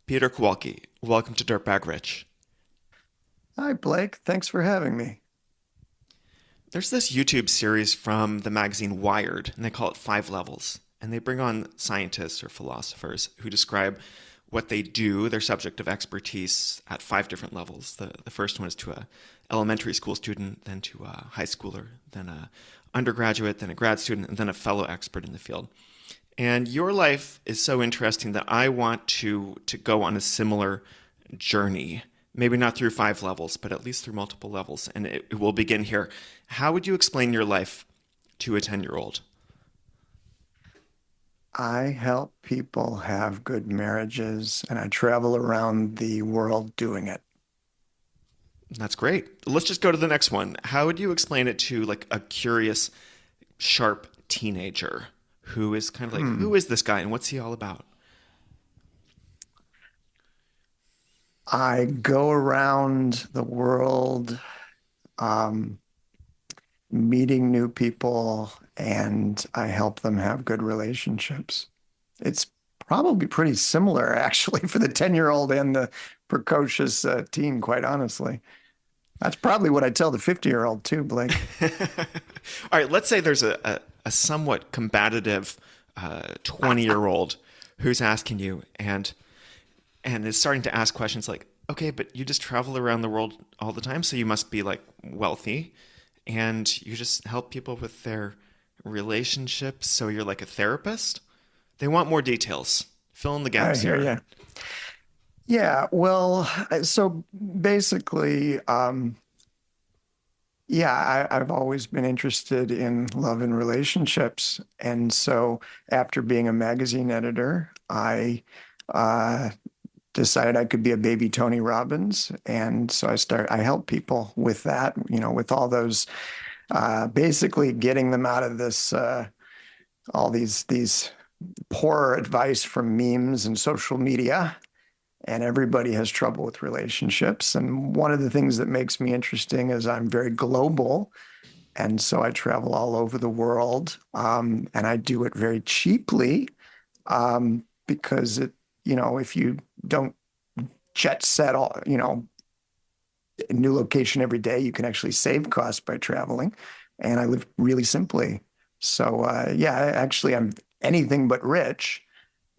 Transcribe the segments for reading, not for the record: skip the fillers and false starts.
Peter Kowalke, welcome to Dirtbag Rich. Hi, Blake. Thanks for having me. There's this YouTube series from the magazine Wired, and they call it Five Levels. And they bring on scientists or philosophers who describe what they do, their subject of expertise, at five different levels. The first one is to a elementary school student, then to a high schooler, then a undergraduate, then a grad student, and then a fellow expert in the field. And your life is so interesting that I want to go on a similar journey. Maybe not through five levels, but at least through multiple levels. And it will begin here. How would you explain your life to a 10-year-old? I help people have good marriages, and I travel around the world doing it. That's great. Let's just go to the next one. How would you explain it to like a curious, sharp teenager who is kind of like, Hmm. who is this guy and what's he all about? I go around the world, um, meeting new people, and I help them have good relationships. It's probably pretty similar, actually, for the 10-year-old and the precocious teen, quite honestly. That's probably what I tell the 50-year-old too, Blake. All right, let's say there's a somewhat combative 20-year-old who's asking you and is starting to ask questions like, okay, but you just travel around the world all the time, so you must be like wealthy and you just help people with their relationships, so you're like a therapist? They want more details. Fill in the I gaps hear here. you. Yeah, well, so basically, yeah, I've always been interested in love and relationships. And so after being a magazine editor, I uh, decided I could be a baby Tony Robbins. And so I help people with that, with all those, basically getting them out of this, all these poor advice from memes and social media, and everybody has trouble with relationships. And one of the things that makes me interesting is I'm very global. And so I travel all over the world, and I do it very cheaply, because if you don't jet set a new location every day, you can actually save costs by traveling. And I live really simply. So, yeah, actually, I'm anything but rich.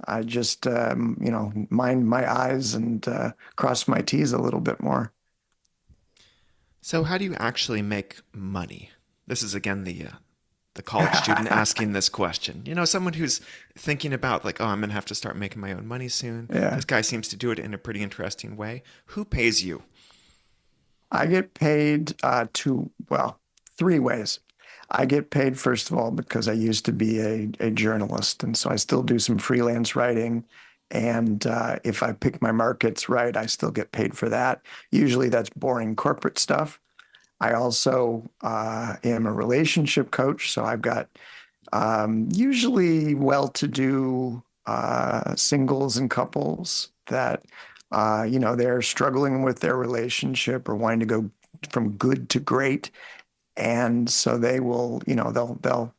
I just, mind my eyes and cross my T's a little bit more. So how do you actually make money? This is again the college student asking this question. You know, someone who's thinking about like, oh, I'm gonna have to start making my own money soon. Yeah. This guy seems to do it in a pretty interesting way. Who pays you? I get paid well, three ways. I get paid, first of all, because I used to be a journalist. And so I still do some freelance writing. And if I pick my markets right, I still get paid for that. Usually that's boring corporate stuff. I also am a relationship coach. So I've got usually well-to-do singles and couples that, they're struggling with their relationship or wanting to go from good to great. And so they will, they'll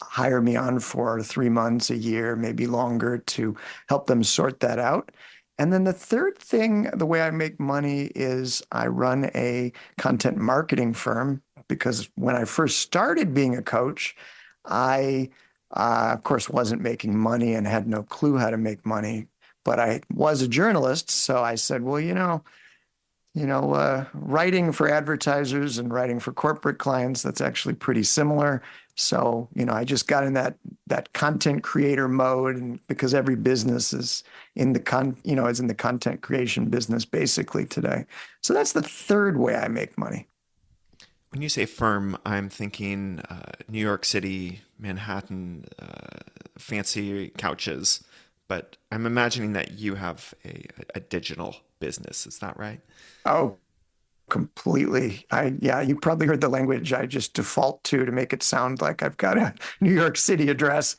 hire me on for 3 months, a year, maybe longer to help them sort that out. And then the third thing, the way I make money is I run a content marketing firm because when I first started being a coach, I, of course, wasn't making money and had no clue how to make money. But I was a journalist, so I said, well, writing for advertisers and writing for corporate clients, that's actually pretty similar. So, I just got in that content creator mode, and because every business is is in the content creation business basically today. So that's the third way I make money. When you say firm, I'm thinking New York City, Manhattan, fancy couches. But I'm imagining that you have a digital business. Is that right? Oh, completely. Yeah, you probably heard the language I just default to make it sound like I've got a New York City address.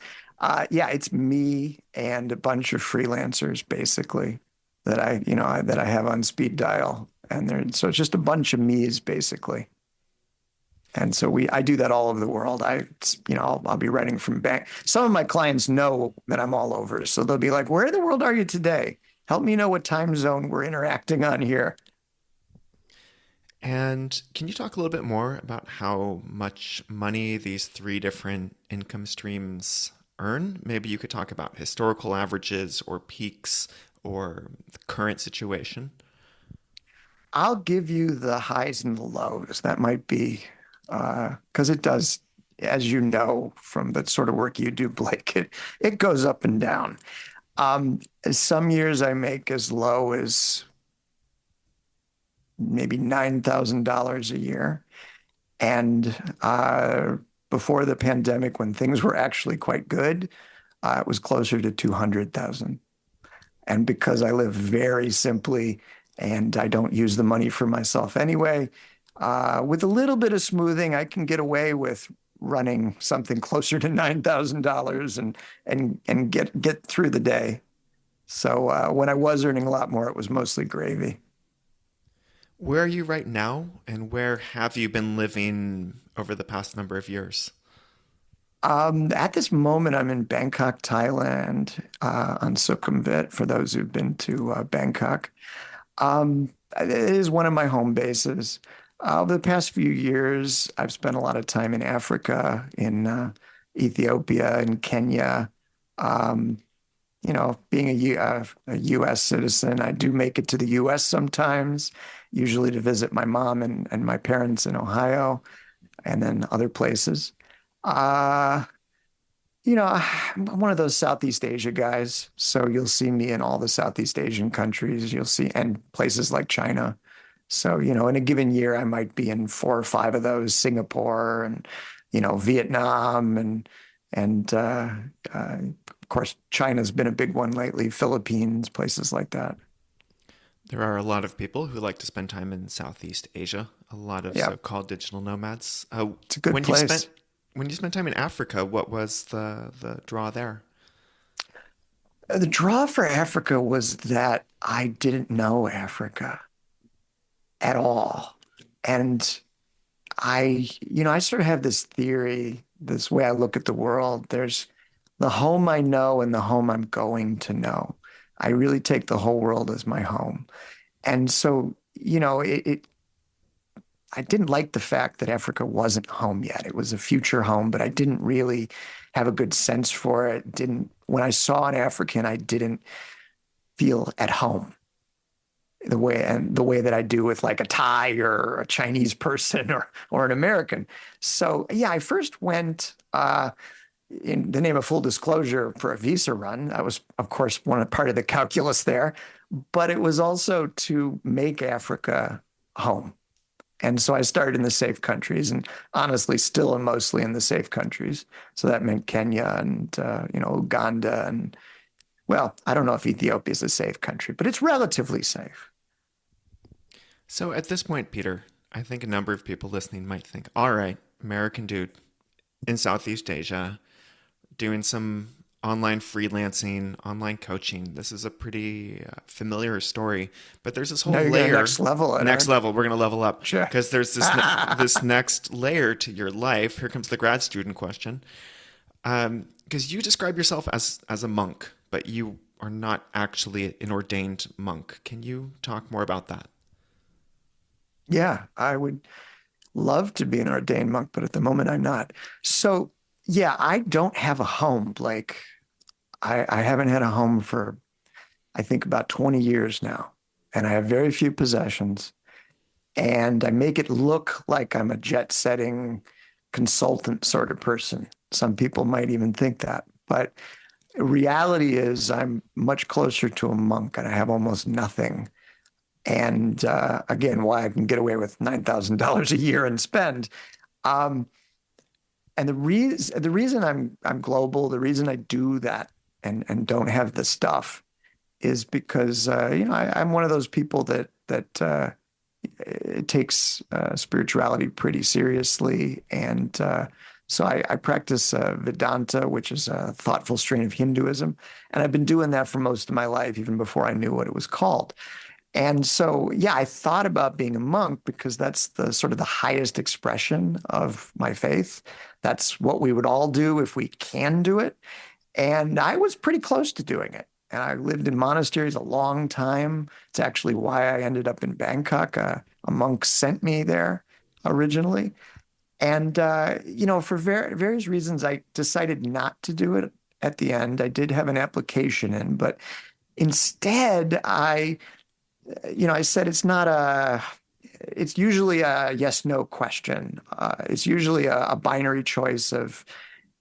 Yeah, it's me and a bunch of freelancers basically that I have on speed dial, and so it's just a bunch of me's basically. And so I do that all over the world. I'll be writing from bank. Some of my clients know that I'm all over, so they'll be like, "Where in the world are you today?" Help me know what time zone we're interacting on here. And can you talk a little bit more about how much money these three different income streams earn? Maybe you could talk about historical averages or peaks or the current situation. I'll give you the highs and the lows. That might be because it does, as you know from the sort of work you do, Blake, it goes up and down. Some years I make as low as maybe $9,000 a year. And before the pandemic, when things were actually quite good, it was closer to 200,000. And because I live very simply and I don't use the money for myself anyway, with a little bit of smoothing, I can get away with running something closer to $9,000 and get through the day. So when I was earning a lot more, it was mostly gravy. Where are you right now, and where have you been living over the past number of years? At this moment, I'm in Bangkok, Thailand, on Sukhumvit, for those who've been to Bangkok. It is one of my home bases. Over the past few years, I've spent a lot of time in Africa, in Ethiopia, and Kenya. Um, being a U.S. citizen, I do make it to the U.S. sometimes, usually to visit my mom and my parents in Ohio and then other places. Uh, I'm one of those Southeast Asia guys. So you'll see me in all the Southeast Asian countries. You'll see, and places like China. So, in a given year, I might be in four or five of those, Singapore and, Vietnam and of course, China's been a big one lately, Philippines, places like that. There are a lot of people who like to spend time in Southeast Asia, a lot of Yeah, so-called digital nomads. it's a good When you spent place. when you spent time in Africa, what was the draw there? The draw for Africa was that I didn't know Africa at all. And I sort of have this theory, this way I look at the world. There's the home I know and the home I'm going to know. I really take the whole world as my home. And so, I didn't like the fact that Africa wasn't home yet. It was a future home, but I didn't really have a good sense for it. Didn't When I saw an African, I didn't feel at home the way that I do with like a Thai or a Chinese person or an American. So yeah, I first went in the name of full disclosure for a visa run. That was, of course, part of the calculus there, but it was also to make Africa home. And so I started in the safe countries, and honestly, still and mostly in the safe countries. So that meant Kenya and Uganda, and well, I don't know if Ethiopia is a safe country, but it's relatively safe. So at this point, Peter, I think a number of people listening might think, all right, American dude in Southeast Asia doing some online freelancing, online coaching. This is a pretty familiar story, but there's this whole Now you're going to layer. next level it, Next aren't level, we're going to level up Sure. because there's this next layer to your life. Here comes the grad student question. Because you describe yourself as a monk, but you are not actually an ordained monk. Can you talk more about that? Yeah, I would love to be an ordained monk, but at the moment I'm not. So, yeah, I don't have a home, Blake. I haven't had a home for, I think, about 20 years now. And I have very few possessions. And I make it look like I'm a jet setting consultant sort of person. Some people might even think that. But reality is, I'm much closer to a monk and I have almost nothing. And again, why I can get away with $9,000 a year and spend. Um, and the reason I'm global, the reason I do that and don't have the stuff is because I'm one of those people that it takes spirituality pretty seriously, and so I practice Vedanta, which is a thoughtful strain of Hinduism, and I've been doing that for most of my life, even before I knew what it was called. And so, yeah, I thought about being a monk because that's the sort of the highest expression of my faith. That's what we would all do if we can do it. And I was pretty close to doing it. and I lived in monasteries a long time. It's actually why I ended up in Bangkok. A monk sent me there originally. And, for various reasons, I decided not to do it at the end. I did have an application in, but instead, I said it's usually a yes, no question. It's usually a binary choice of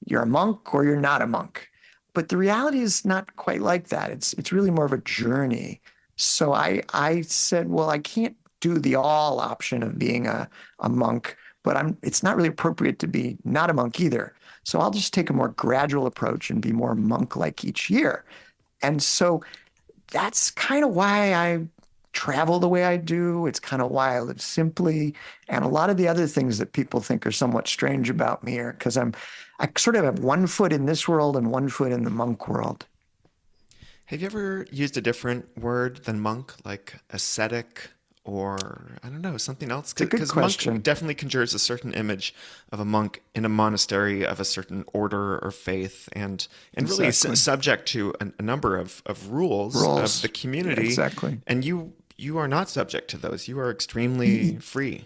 you're a monk or you're not a monk. But the reality is not quite like that. It's really more of a journey. So I said, well, I can't do the all option of being a monk, but it's not really appropriate to be not a monk either. So I'll just take a more gradual approach and be more monk-like each year. And so that's kind of why I travel the way I do. It's kind of why I live simply. And a lot of the other things that people think are somewhat strange about me are because I sort of have one foot in this world and one foot in the monk world. Have you ever used a different word than monk, like ascetic or I don't know, something else? It's a good Because monk question. definitely conjures a certain image of a monk in a monastery of a certain order or faith, and really Exactly. subject to a number of rules of the Rules. Yeah, community. exactly. And you are not subject to those. You are extremely free.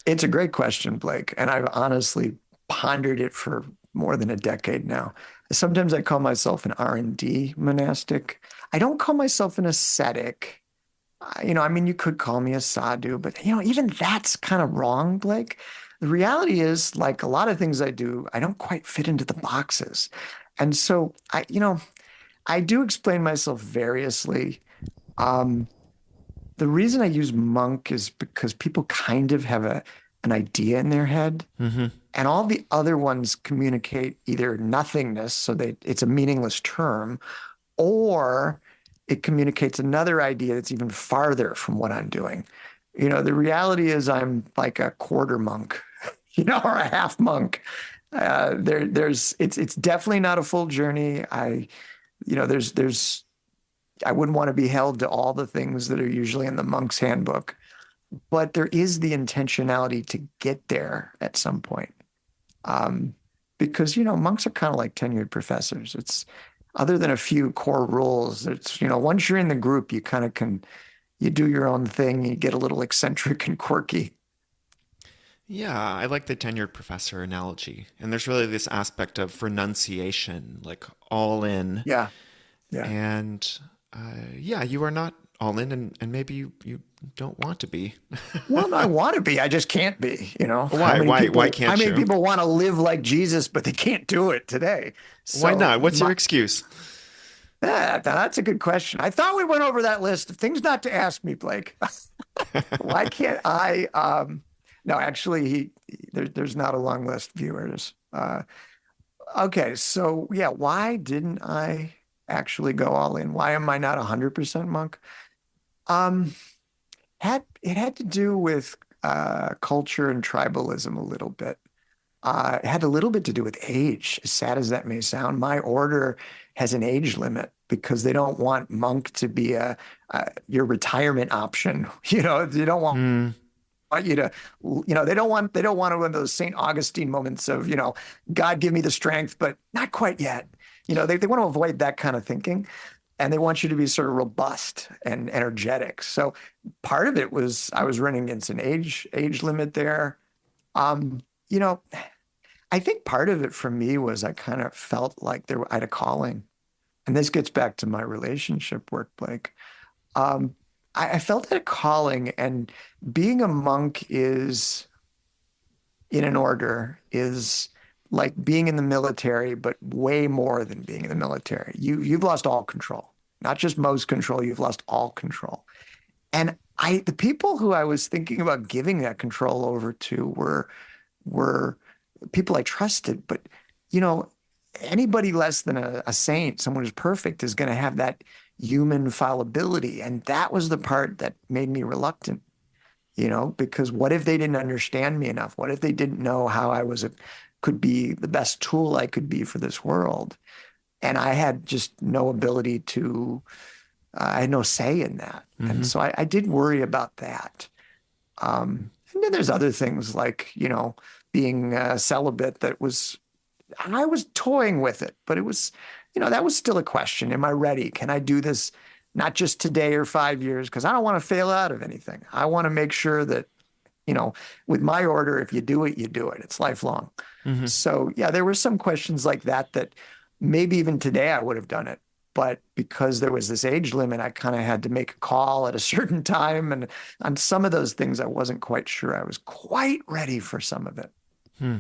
It's a great question, Blake. And I've honestly pondered it for more than a decade now. Sometimes I call myself an R&D monastic. I don't call myself an ascetic. I mean, you could call me a sadhu, but even that's kind of wrong, Blake. The reality is, like a lot of things I do, I don't quite fit into the boxes. And so I do explain myself variously. Um, the reason I use monk is because people kind of have an idea in their head, Hmm. and all the other ones communicate either nothingness, so it's a meaningless term, or it communicates another idea that's even farther from what I'm doing. The reality is I'm like a quarter monk, or a half monk. It's definitely not a full journey. There's I wouldn't want to be held to all the things that are usually in the monk's handbook, but there is the intentionality to get there at some point. Um, because monks are kind of like tenured professors. It's other than a few core rules. It's once you're in the group, you kind of you do your own thing. You get a little eccentric and quirky. Yeah, I like the tenured professor analogy. And there's really this aspect of renunciation, like all in. Yeah, yeah. And yeah, you are not all in, and maybe you don't want to be. Well, I want to be. I just can't be. How Why? many Why people? How can't many you? people want to live like Jesus, but they can't do it today? Why So not? What's your excuse? that's a good question. I thought we went over that list of things not to ask me, Blake. Why can't I? No, actually, there's not a long list, viewers. Okay, so yeah, why didn't I actually go all in? Why am I not 100% monk? Um, it had to do with culture and tribalism a little bit. It had a little bit to do with age, as sad as that may sound. My order has an age limit because they don't want monk to be your retirement option. You don't Hmm. want you to, they don't want one of those St. Augustine moments of, God give me the strength, but not quite yet. They want to avoid that kind of thinking. And they want you to be sort of robust and energetic. So part of it was I was running against an age limit there. Um, you know, I think part of it for me was I kind of felt like I had a calling. And this gets back to my relationship work, Blake. Um, I felt that calling, and being a monk is in an order is like being in the military, but way more than being in the military. You've lost all control, not just most control. You've lost all control. And the people who I was thinking about giving that control over to were people I trusted. But you know, anybody less than a saint, someone who's perfect, is going to have that human fallibility, and that was the part that made me reluctant. Because what if they didn't understand me enough? What if they didn't know how could be the best tool I could be for this world? And I had just no ability I had no say in that. And Hmm. so I did worry about that. And then there's other things like, being celibate I was toying with it, but that was still a question. Am I ready? Can I do this not just today or 5 years? Because I don't want to fail out of anything. I want to make sure that, with my order, if you do it, you do it. It's lifelong. Hmm. So yeah, there were some questions like that maybe even today I would have done it. But because there was this age limit, I kind of had to make a call at a certain time. And on some of those things, I wasn't quite sure I was quite ready for some of it. Hmm.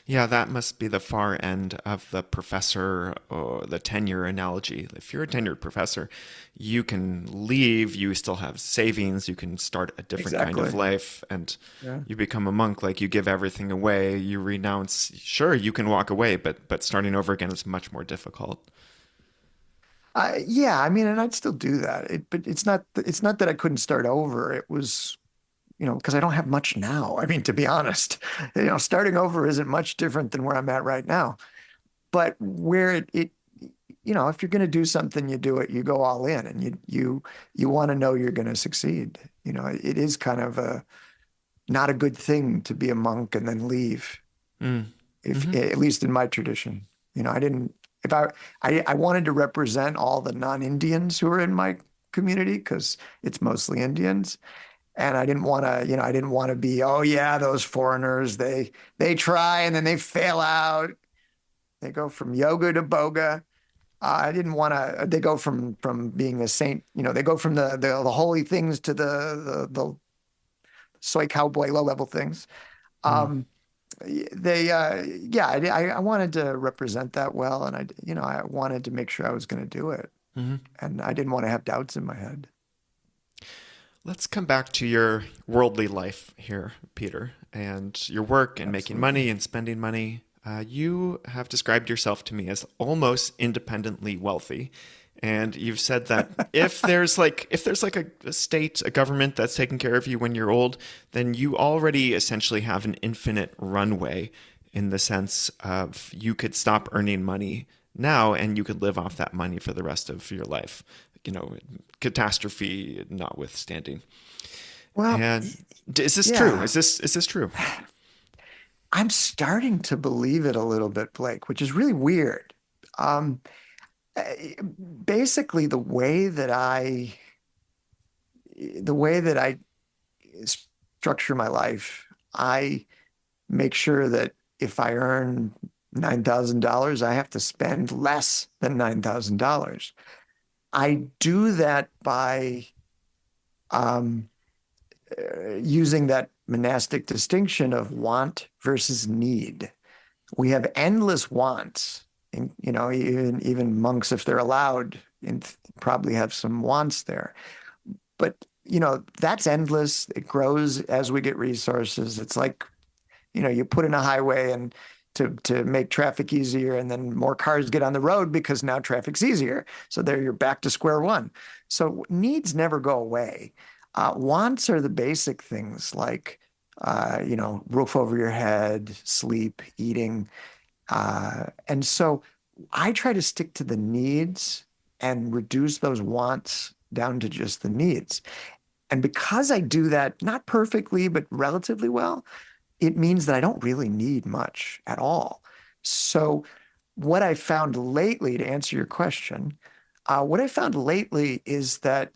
Yeah, that must be the far end of the professor or the tenure analogy. If you're a tenured professor, you can leave, you still have savings, you can start a different kind of Exactly. life, and Yeah. you become a monk. Like you give everything away, you renounce. Sure, you can walk away, but starting over again is much more difficult. Yeah, I mean, and I'd still do that. But it's not that I couldn't start over. It was, because I don't have much now. I mean, to be honest, starting over isn't much different than where I'm at right now. But where if you're going to do something, you do it, you go all in, and you want to know you're going to succeed. It is kind of a not a good thing to be a monk and then leave. Mm. If Hmm. at least in my tradition, I didn't. If I wanted to represent all the non-Indians who are in my community because it's mostly Indians. And I didn't want to be, oh yeah, those foreigners, they try and then they fail out. They go from yoga to boga. I didn't want to. They go from being a saint. They go from the holy things to the soy cowboy low level things. Mm. Um, they yeah, I wanted to represent that well, and I wanted to make sure I was going to do it, Hmm. and I didn't want to have doubts in my head. Let's come back to your worldly life here, Peter, and your work and making Absolutely. money and spending money. You have described yourself to me as almost independently wealthy, and you've said that if there's like a state, a government that's taking care of you when you're old, then you already essentially have an infinite runway in the sense of you could stop earning money now and you could live off that money for the rest of your life, catastrophe notwithstanding. Well, And is this true? yeah, Is this true? I'm starting to believe it a little bit, Blake, which is really weird. Um, Basically, the way that I structure my life, I make sure that if I earn $9,000, I have to spend less than $9,000. I do that by um, using that monastic distinction of want versus need. We have endless wants. And, even monks, if they're allowed, probably have some wants there. But, that's endless. It grows as we get resources. It's like, you put in a highway and to make traffic easier, and then more cars get on the road because now traffic's easier. So there you're back to square one. So needs never go away. Wants are the basic things like, roof over your head, sleep, eating. And so I try to stick to the needs and reduce those wants down to just the needs. And because I do that, not perfectly, but relatively well, it means that I don't really need much at all. So, what I found lately, to answer your question, what I found lately is that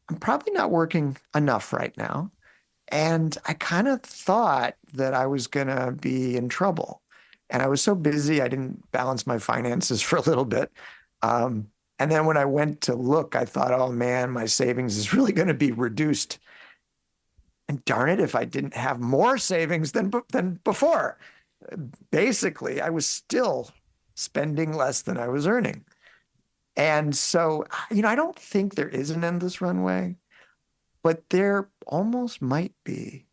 I'm probably not working enough right now. And I kind of thought that I was going to be in trouble. And I was so busy, I didn't balance my finances for a little bit. And then when I went to look, I thought, oh man, my savings is really going to be reduced. And darn it, if I didn't have more savings than before. Basically, I was still spending less than I was earning. And so, I don't think there is an endless runway, but there almost might be.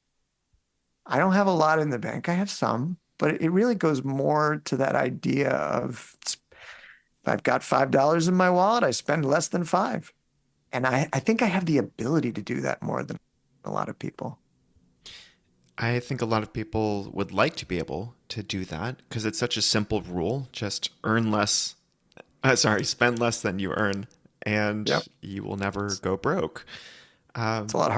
I don't have a lot in the bank. I have some, but it really goes more to that idea of if I've got $5 in my wallet, I spend less than five. And I think I have the ability to do that more than a lot of people. I think a lot of people would like to be able to do that because it's such a simple rule. Just earn less, spend less than you earn, and Yep. you will never It's, go broke. it's Um, a lot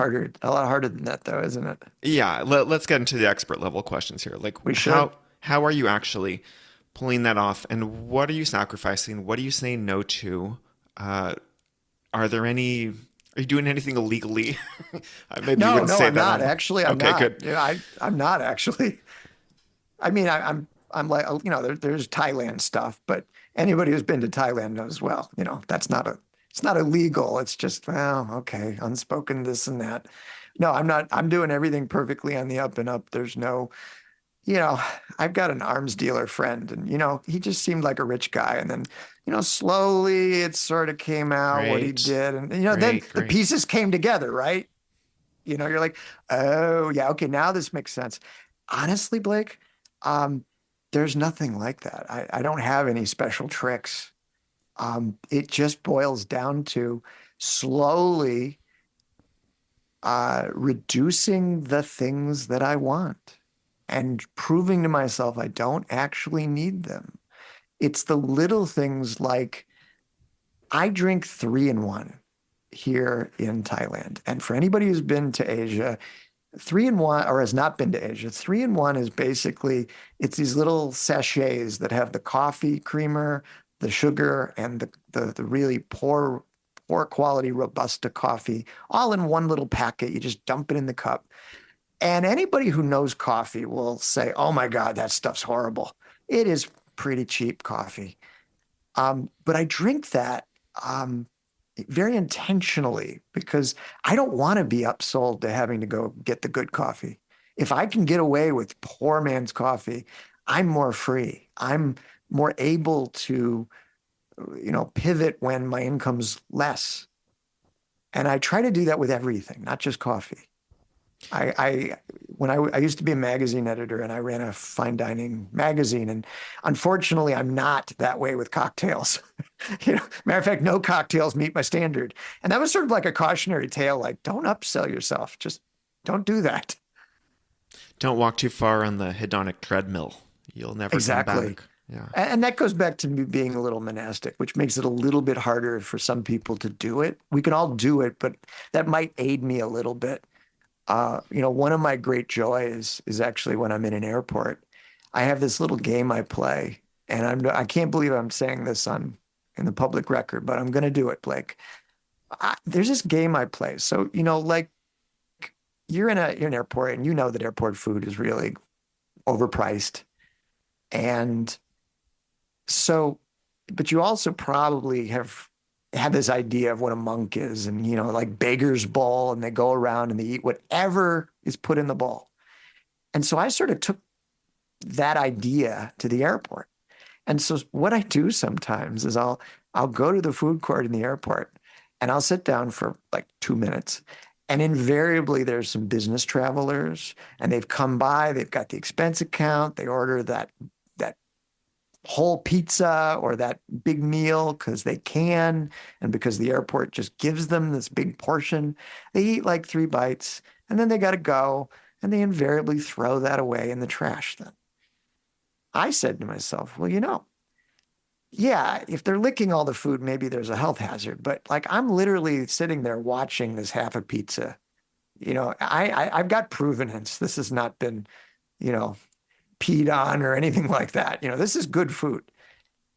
harder than that, though, isn't it? yeah, let's get into the expert level questions here. Like, We how should. how are you actually pulling that off? And what are you sacrificing? What are you saying no to? Uh, are there any? Are you doing anything illegally? Maybe you No, wouldn't no, say I'm that not. on. Actually, I'm Okay, not. good. I'm not actually. I mean, I'm like, there's Thailand stuff, but anybody who's been to Thailand knows, well, that's not it's not illegal. It's just, well, okay, unspoken this and that. No, I'm not. I'm doing everything perfectly on the up and up. There's no, you know, I've got an arms dealer friend, and he just seemed like a rich guy, and then, slowly it sort of came out what he Great, did, and then great, the great. pieces came together, right? You're like, oh yeah, okay, now this makes sense. Honestly, Blake, um, there's nothing like that. I don't have any special tricks. It just boils down to slowly reducing the things that I want and proving to myself I don't actually need them. It's the little things like I drink 3-in-1 here in Thailand. And for anybody who's been to Asia, 3-in-1 or has not been to Asia, 3-in-1 is basically it's these little sachets that have the coffee creamer, the sugar, and the really poor quality Robusta coffee all in one little packet. You just dump it in the cup. And anybody who knows coffee will say, "Oh my God, that stuff's horrible." It is pretty cheap coffee. But I drink that um, very intentionally because I don't want to be upsold to having to go get the good coffee. If I can get away with poor man's coffee, I'm more free. I'm more able to, pivot when my income's less. And I try to do that with everything, not just coffee. I when I used to be a magazine editor and I ran a fine dining magazine, and unfortunately, I'm not that way with cocktails. Matter of fact, no cocktails meet my standard, and that was sort of like a cautionary tale. Like, don't upsell yourself. Just don't do that. Don't walk too far on the hedonic treadmill. You'll never come Exactly. back. Yeah. And that goes back to me being a little monastic, which makes it a little bit harder for some people to do it. We can all do it, but that might aid me a little bit. One of my great joys is actually when I'm in an airport. I have this little game I play, and I can't believe I'm saying this on in the public record, but I'm going to do it, Blake. There's this game I play. So, like you're in an airport, and you know that airport food is really overpriced, and so, but you also probably have had this idea of what a monk is, and like beggar's ball, and they go around and they eat whatever is put in the bowl. And so I sort of took that idea to the airport. And so what I do sometimes is I'll go to the food court in the airport and I'll sit down for like 2 minutes. And invariably there's some business travelers and they've come by, they've got the expense account, they order that whole pizza or that big meal because they can and because the airport just gives them this big portion. They eat like 3 bites and then they got to go and they invariably throw that away in the trash then. I said to myself, well, yeah, if they're licking all the food, maybe there's a health hazard. But like I'm literally sitting there watching this half a pizza. I've got provenance. This has not been, you know, peed on or anything like that. This is good food.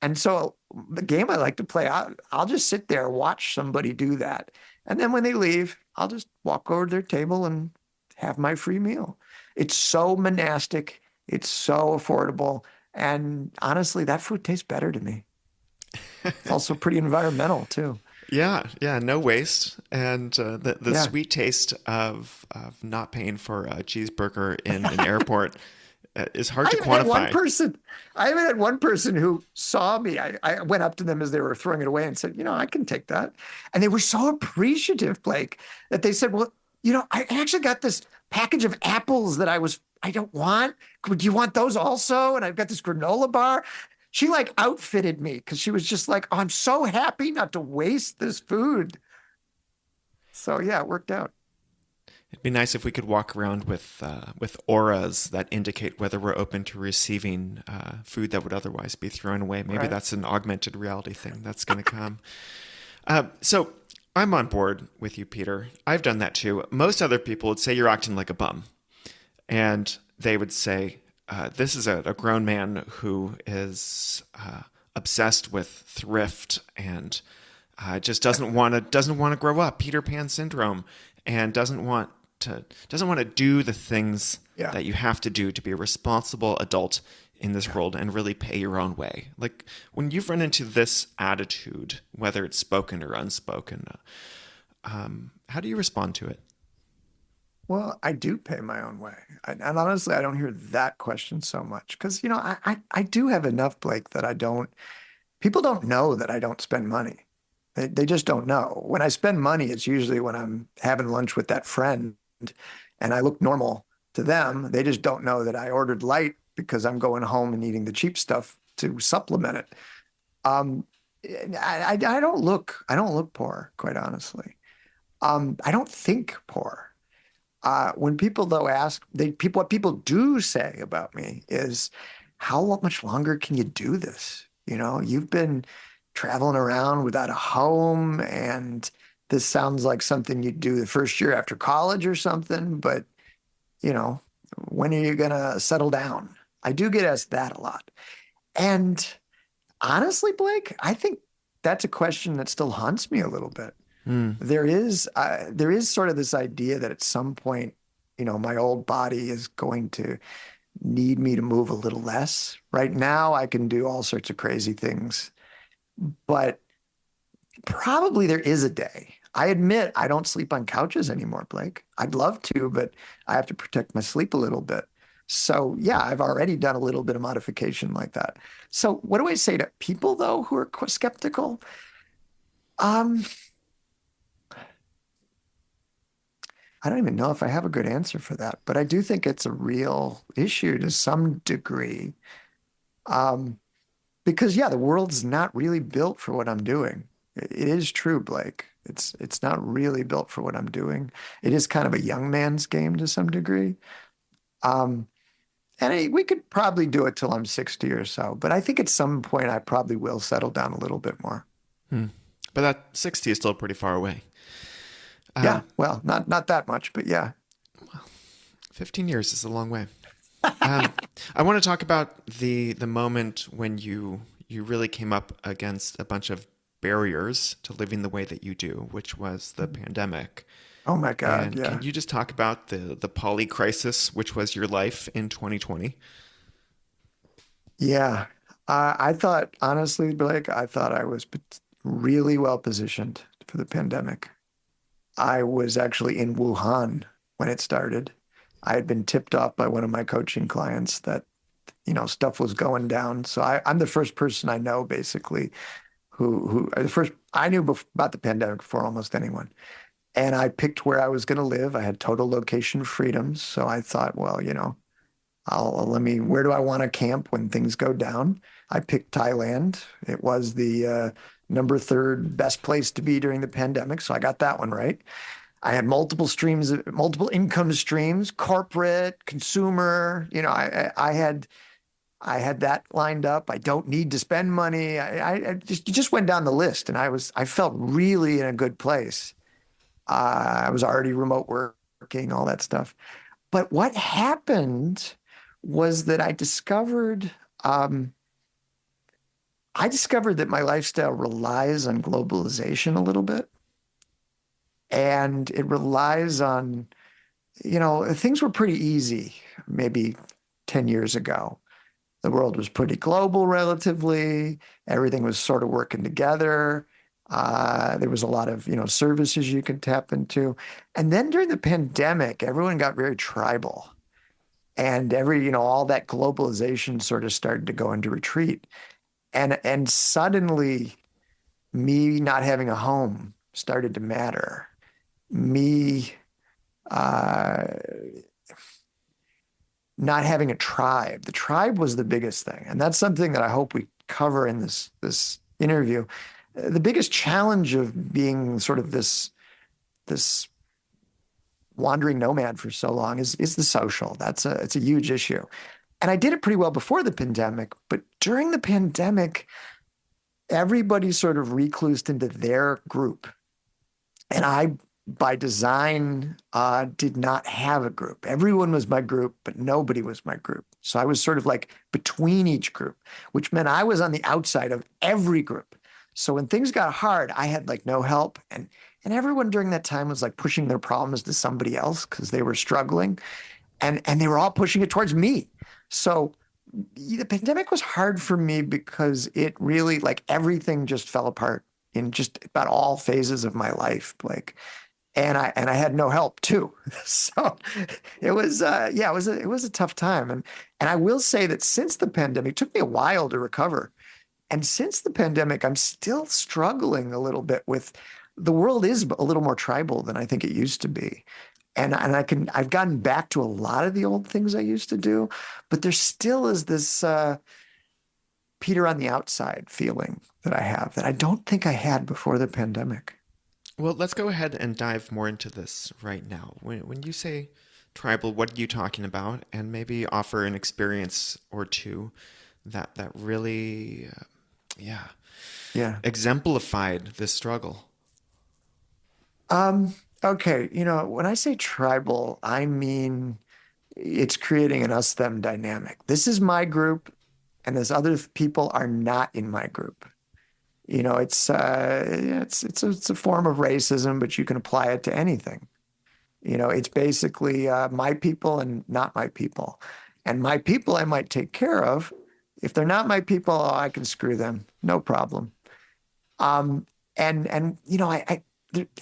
And so the game I like to play, I'll just sit there, watch somebody do that. And then when they leave, I'll just walk over to their table and have my free meal. It's so monastic. It's so affordable. And honestly, that food tastes better to me. It's also pretty environmental too. Yeah, yeah, no waste, and the Yeah. sweet taste of not paying for a cheeseburger in an airport is hard I to even had one quantify. person, I even had one person who saw me. I went up to them as they were throwing it away and said, I can take that. And they were so appreciative, Blake, that they said, well, I actually got this package of apples that I don't want. Do you want those also? And I've got this granola bar. She like outfitted me because she was just like, oh, I'm so happy not to waste this food. So yeah, it worked out. It'd be nice if we could walk around with auras that indicate whether we're open to receiving food that would otherwise be thrown away. Maybe Right. that's an augmented reality thing that's going to come. So I'm on board with you, Peter. I've done that too. Most other people would say you're acting like a bum, and they would say, this is a grown man who is obsessed with thrift and just doesn't want to grow up, Peter Pan syndrome, and doesn't want to do the things Yeah. that you have to do to be a responsible adult in this world and really pay your own way. Like when you've run into this attitude, whether it's spoken or unspoken, how do you respond to it? Well, I do pay my own way. And honestly, I don't hear that question so much because, I do have enough, Blake, that people don't know that I don't spend money. They just don't know. When I spend money, it's usually when I'm having lunch with that friend and I look normal to them. They just don't know that I ordered light because I'm going home and eating the cheap stuff to supplement it. Um, I don't look poor, quite honestly. I don't think poor. When people though ask, what people do say about me is, how much longer can you do this? You've been traveling around without a home, and this sounds like something you'd do the first year after college or something, but you know, when are you gonna settle down? I do get asked that a lot. And honestly, Blake, I think that's a question that still haunts me a little bit. Hmm. There is sort of this idea that at some point, my old body is going to need me to move a little less. Right now, I can do all sorts of crazy things, but probably there is a day. I admit I don't sleep on couches anymore, Blake. I'd love to, but I have to protect my sleep a little bit. So, yeah, I've already done a little bit of modification like that. So, what do I say to people, though, who are skeptical? Um, I don't even know if I have a good answer for that, but I do think it's a real issue to some degree. Um, because yeah, the world's not really built for what I'm doing. It is true, Blake. It's not really built for what I'm doing. It is kind of a young man's game to some degree. Um, we could probably do it till I'm 60 or so, but I think at some point I probably will settle down a little bit more. Hmm. But that 60 is still pretty far away. Yeah, Um, well, not that much, but yeah. 15 years is a long way. Um, I want to talk about the moment when you really came up against a bunch of barriers to living the way that you do, which was the pandemic. Oh my God, And can yeah. you just talk about the poly crisis, which was your life in 2020? Yeah. I thought, honestly, Blake, I thought I was really well positioned for the pandemic. I was actually in Wuhan when it started. I had been tipped off by one of my coaching clients that, stuff was going down. So I'm the first person I know basically the first I knew about the pandemic before almost anyone. And I picked where I was going to live. I had total location freedom. So I thought, well, where do I want to camp when things go down? I picked Thailand. It was the number third best place to be during the pandemic. So I got that one right. I had multiple income streams, corporate, consumer. I had that lined up. I don't need to spend money. I just went down the list, and I felt really in a good place. I was already remote working, all that stuff. But what happened was that um, I discovered that my lifestyle relies on globalization a little bit, and it relies on, things were pretty easy maybe 10 years ago. The world was pretty global relatively. Everything was sort of working together. There was a lot of, services you could tap into. And then during the pandemic, everyone got very tribal. And all that globalization sort of started to go into retreat. And suddenly me not having a home started to matter. Me uh, not having a tribe. The tribe was the biggest thing. And that's something that I hope we cover in this interview. The biggest challenge of being sort of this wandering nomad for so long is the social. It's a huge issue. And I did it pretty well before the pandemic, but during the pandemic, everybody sort of reclused into their group. And by design, did not have a group. Everyone was my group, but nobody was my group. So I was sort of like between each group, which meant I was on the outside of every group. So when things got hard, I had like no help. And everyone during that time was like pushing their problems to somebody else because they were struggling. And they were all pushing it towards me. So the pandemic was hard for me because it really like everything just fell apart in just about all phases of my life. Like, and I had no help too. So it was yeah, it was a tough time. And I will say that since the pandemic, it took me a while to recover. And since the pandemic, I'm still struggling a little bit with the world is a little more tribal than I think it used to be. I've gotten back to a lot of the old things I used to do, but there still is this Peter on the outside feeling that I have that I don't think I had before the pandemic. Well, let's go ahead and dive more into this right now. When you say tribal, what are you talking about? And maybe offer an experience or two that really, yeah, Yeah. exemplified this struggle. Okay, when I say tribal, I mean it's creating an us them dynamic. This is my group, and those other people are not in my group. It's a form of racism, but you can apply it to anything. It's basically my people and not my people. And my people I might take care of. If they're not my people, oh, I can screw them, no problem. Um, and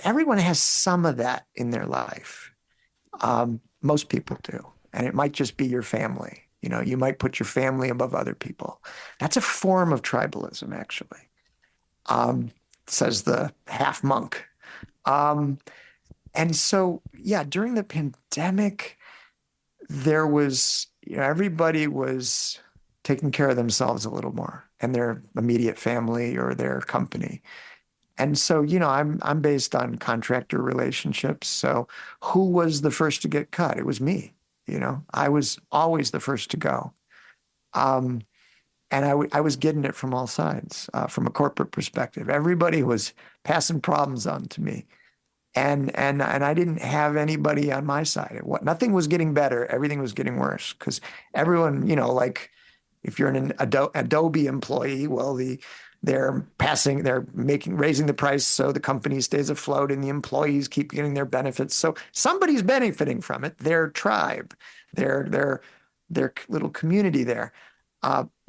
everyone has some of that in their life. Most people do, and it might just be your family. You might put your family above other people. That's a form of tribalism, actually. Says the half monk. Um, and so, yeah, during the pandemic, there was, everybody was taking care of themselves a little more and their immediate family or their company. And so, I'm based on contractor relationships. So who was the first to get cut? It was me. I was always the first to go. Um, and I was getting it from all sides, from a corporate perspective. Everybody was passing problems on to me. And I didn't have anybody on my side. Nothing was getting better. Everything was getting worse because everyone, like if you're an Adobe employee, well, they're raising the price so the company stays afloat and the employees keep getting their benefits. So somebody's benefiting from it. Their tribe, their little community there.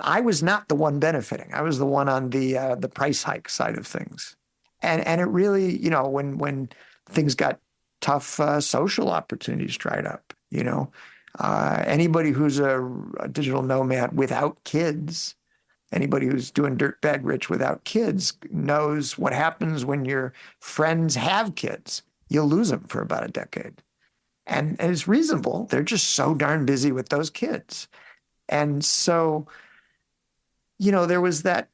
I was not the one benefiting. I was the one on the price hike side of things. And it really, when things got tough, social opportunities dried up. Anybody who's a digital nomad without kids, anybody who's doing dirtbag rich without kids knows what happens when your friends have kids. You'll lose them for about a decade. And it's reasonable. They're just so darn busy with those kids. And so, there was that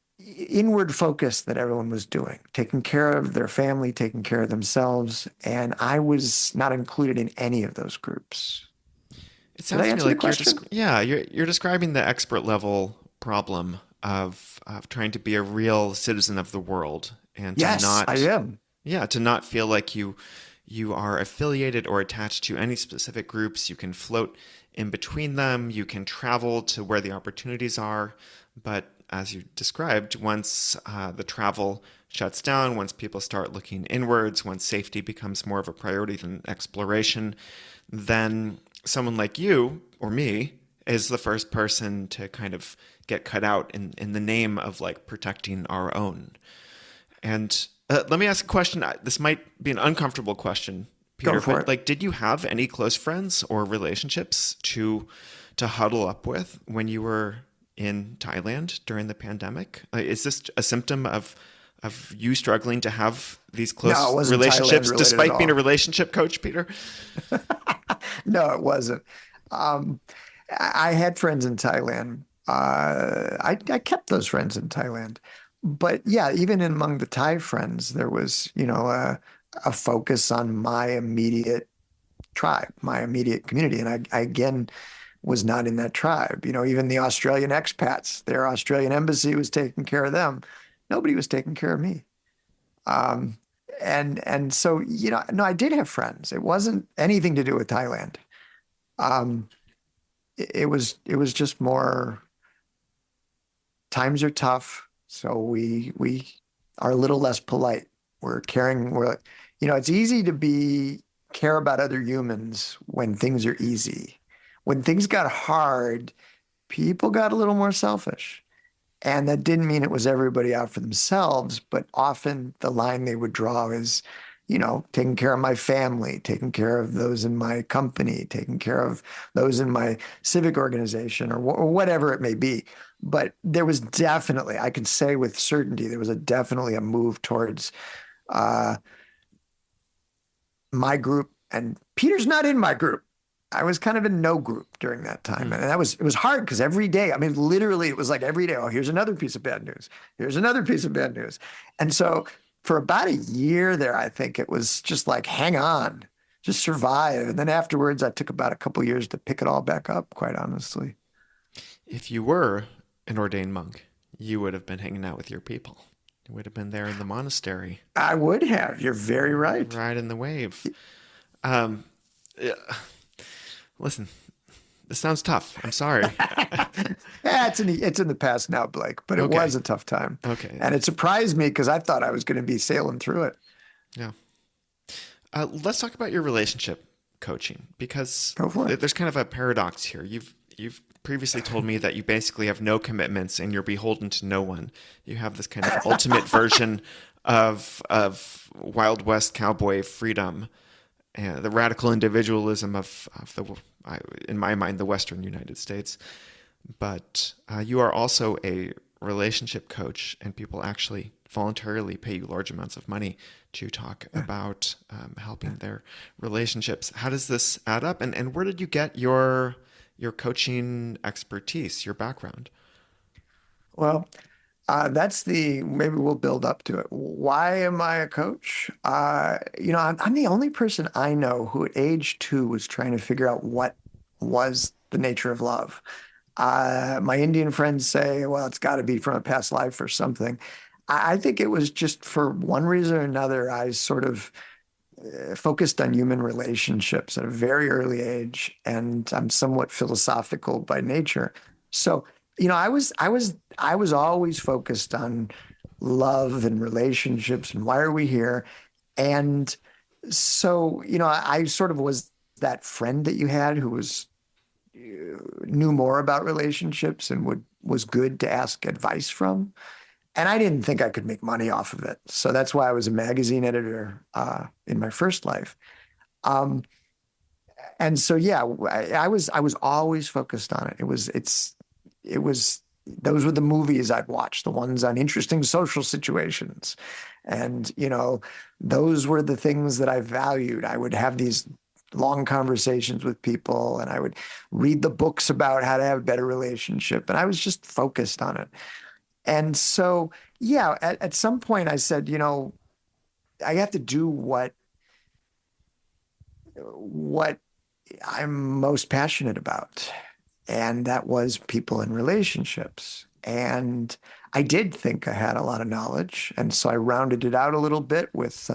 inward focus that everyone was doing, taking care of their family, taking care of themselves. And I was not included in any of those groups. It Did I sounds to me answer the like question? you're describing the expert level problem of trying to be a real citizen of the world and to Yes, I not am. yeah, to not feel like you are affiliated or attached to any specific groups. You can float in between them. You can travel to where the opportunities are. But as you described, once the travel shuts down, once people start looking inwards, once safety becomes more of a priority than exploration, then someone like you or me is the first person to kind of get cut out in the name of like protecting our own. And let me ask a question. This might be an uncomfortable question, Go Peter, for but it. like, did you have any close friends or relationships to huddle up with when you were in Thailand during the pandemic? Is this a symptom of you struggling to have these No, it close wasn't Thailand relationships related at despite being a all. relationship coach, Peter? No, it wasn't. Um, I had friends in Thailand. I kept those friends in Thailand. But yeah, even among the Thai friends, there was, a focus on my immediate tribe, my immediate community. And I again was not in that tribe. Even the Australian expats, their Australian embassy was taking care of them. Nobody was taking care of me. Um, And so, no, I did have friends. It wasn't anything to do with Thailand. Um, it was just more times are tough, so we are a little less polite. We're caring. It's easy to be care about other humans when things are easy. When things got hard, people got a little more selfish. And that didn't mean it was everybody out for themselves, but often the line they would draw is, taking care of my family, taking care of those in my company, taking care of those in my civic organization, or whatever it may be. But there was definitely, I can say with certainty, there was definitely a move towards uh, my group, and Peter's not in my group. I was kind of in no group during that time. And it was hard because every day, I mean, literally, it was like every day, oh, here's another piece of bad news. Here's another piece of bad news. And so for about a year there, I think it was just like, hang on, just survive. And then afterwards, I took about a couple of years to pick it all back up, quite honestly. If you were an ordained monk, you would have been hanging out with your people. You would have been there in the monastery, I would have. You're very right. riding the wave. Um, yeah. Listen, this sounds tough. I'm sorry. Yeah, it's in the past now, Blake, but it Okay. was a tough time. Okay. And it surprised me because I thought I was going to be sailing through it. Yeah. Let's talk about your relationship coaching because Go for it. there's kind of a paradox here. You've previously told me that you basically have no commitments and you're beholden to no one. You have this kind of ultimate version of Wild West cowboy freedom and the radical individualism in my mind, the Western United States. But you are also a relationship coach, and people actually voluntarily pay you large amounts of money to talk about helping their relationships. How does this add up? And where did you get your coaching expertise, your background? Well, maybe we'll build up to it. Why am I a coach? I'm the only person I know who at age 2 was trying to figure out what was the nature of love. My Indian friends say, well, it's got to be from a past life or something. I think it was just for one reason or another, I sort of focused on human relationships at a very early age, and I'm somewhat philosophical by nature. So, I was always focused on love and relationships and why are we here? And so, I sort of was that friend that you had who knew more about relationships and was good to ask advice from. And I didn't think I could make money off of it. So that's why I was a magazine editor in my first life. Um, and so, yeah, I was always focused on it. It was those were the movies I'd watch, the ones on interesting social situations. And, those were the things that I valued. I would have these long conversations with people and I would read the books about how to have a better relationship. And I was just focused on it. And so, yeah, at some point I said, I have to do what I'm most passionate about. And that was people and relationships. And I did think I had a lot of knowledge. And so I rounded it out a little bit with,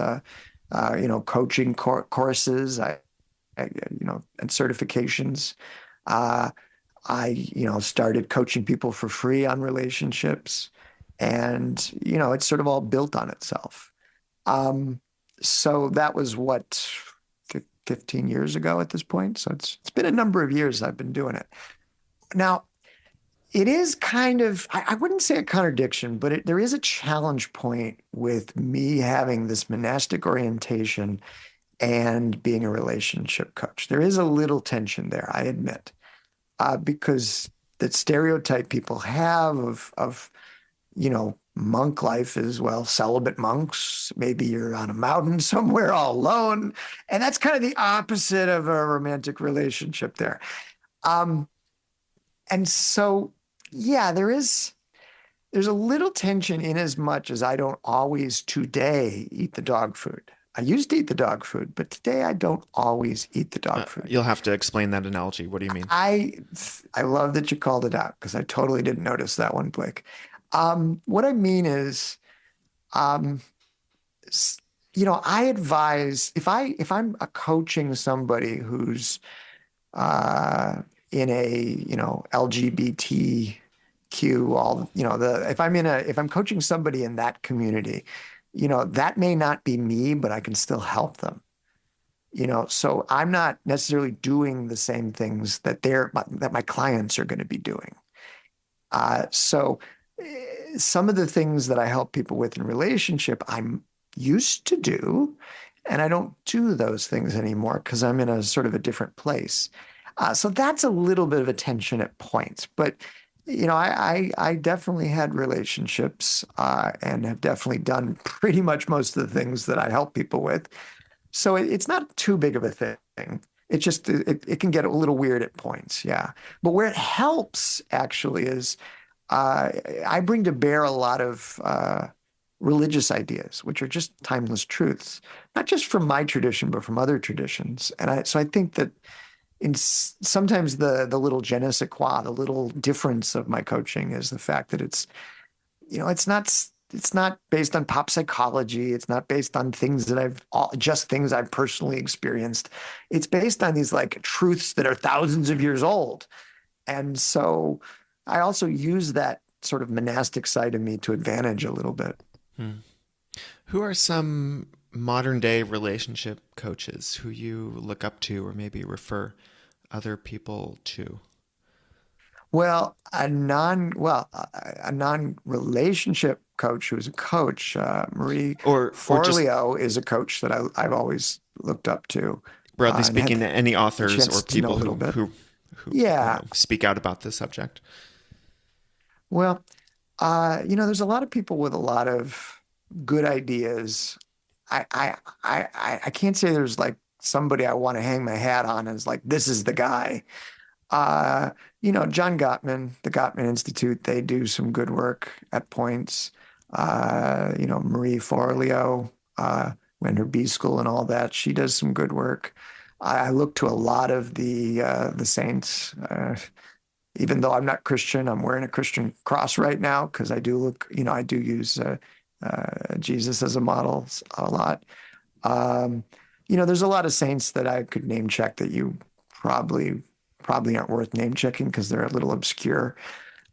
coaching courses, and certifications. Uh, I started coaching people for free on relationships. And, it's sort of all built on itself. Um, so that was what, 15 years ago at this point. So it's been a number of years I've been doing it. Now, it is kind of, I wouldn't say a contradiction, but there is a challenge point with me having this monastic orientation and being a relationship coach. There is a little tension there, I admit, because that stereotype people have of monk life is, well, celibate monks. Maybe you're on a mountain somewhere all alone. And that's kind of the opposite of a romantic relationship there. Um, and so, yeah, there's a little tension in as much as I don't always today eat the dog food. I used to eat the dog food, but today I don't always eat the dog food. You'll have to explain that analogy. What do you mean? I love that you called it out because I totally didn't notice that one, Blake. What I mean is, um, I advise if I'm coaching somebody who's uh, in a, LGBTQ, all, if I'm coaching somebody in that community, that may not be me, but I can still help them. So I'm not necessarily doing the same things that my clients are going to be doing. So some of the things that I help people with in relationship, I'm used to do, and I don't do those things anymore because I'm in a sort of a different place. So that's a little bit of a tension at points, but I definitely had relationships and have definitely done pretty much most of the things that I help people with. So it's not too big of a thing. It just it can get a little weird at points, yeah. But where it helps actually is uh, I bring to bear a lot of religious ideas, which are just timeless truths, not just from my tradition, but from other traditions. So I think that sometimes the little je ne sais quoi, the little difference of my coaching is the fact that it's not based on pop psychology. It's not based on things that just things I've personally experienced. It's based on these like truths that are thousands of years old. And so I also use that sort of monastic side of me to advantage a little bit. Hmm. Who are some modern day relationship coaches who you look up to or maybe refer other people to? A non-relationship coach who's a coach, Marie Or just Forleo is a coach that I've always looked up to, broadly and had speaking, any the authors or chance to know a people little who bit. you Yeah. know speak out about this subject? Well, there's a lot of people with a lot of good ideas. I can't say there's like somebody I want to hang my hat on as like this is the guy. Uh, John Gottman, the Gottman Institute, they do some good work at points. Marie Forleo, when her B school and all that, she does some good work. I look to a lot of the saints. Even though I'm not Christian, I'm wearing a Christian cross right now because I do use Jesus as a model a lot. Um, there's a lot of saints that I could name check that you probably probably aren't worth name checking because they're a little obscure.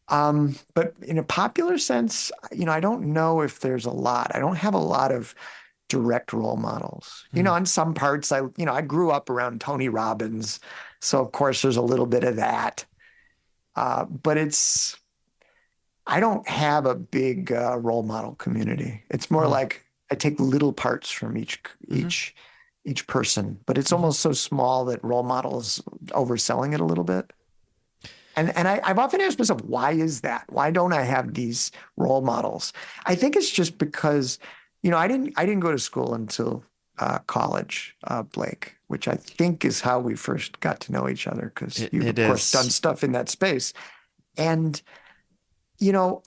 But in a popular sense, I don't know if there's a lot. I don't have a lot of direct role models. Hmm. In some parts, I grew up around Tony Robbins, so of course there's a little bit of that. But I don't have a big role model community. It's more Hmm. like I take little parts from each Hmm. each each person, but it's Hmm. almost so small that role model is overselling it a little bit. I've often asked myself, why is that? Why don't I have these role models? I think it's just because, I didn't go to school until college, Blake, which I think is how we first got to know each other because It you've it of course done is. stuff in that space. And you know,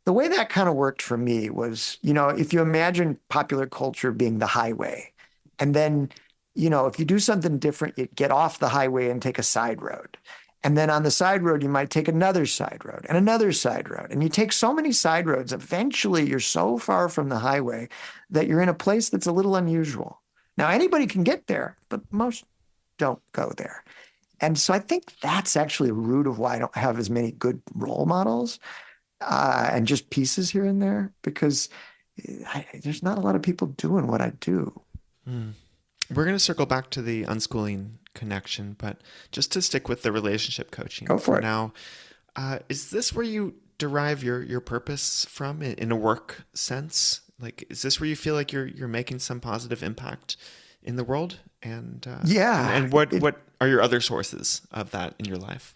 the way that kind of worked for me was, if you imagine popular culture being the highway, and then, if you do something different, you get off the highway and take a side road. And then on the side road, you might take another side road and another side road. And you take so many side roads, eventually you're so far from the highway that you're in a place that's a little unusual. Now, anybody can get there, but most don't go there. And so I think that's actually a root of why I don't have as many good role models and just pieces here and there because there's not a lot of people doing what I do. Hmm. We're going to circle back to the unschooling connection, but just to stick with the relationship coaching Go for for it. now, is this where you derive your purpose from in a work sense? Like, is this where you feel like you're making some positive impact in the world? And Yeah, what are your other sources of that in your life?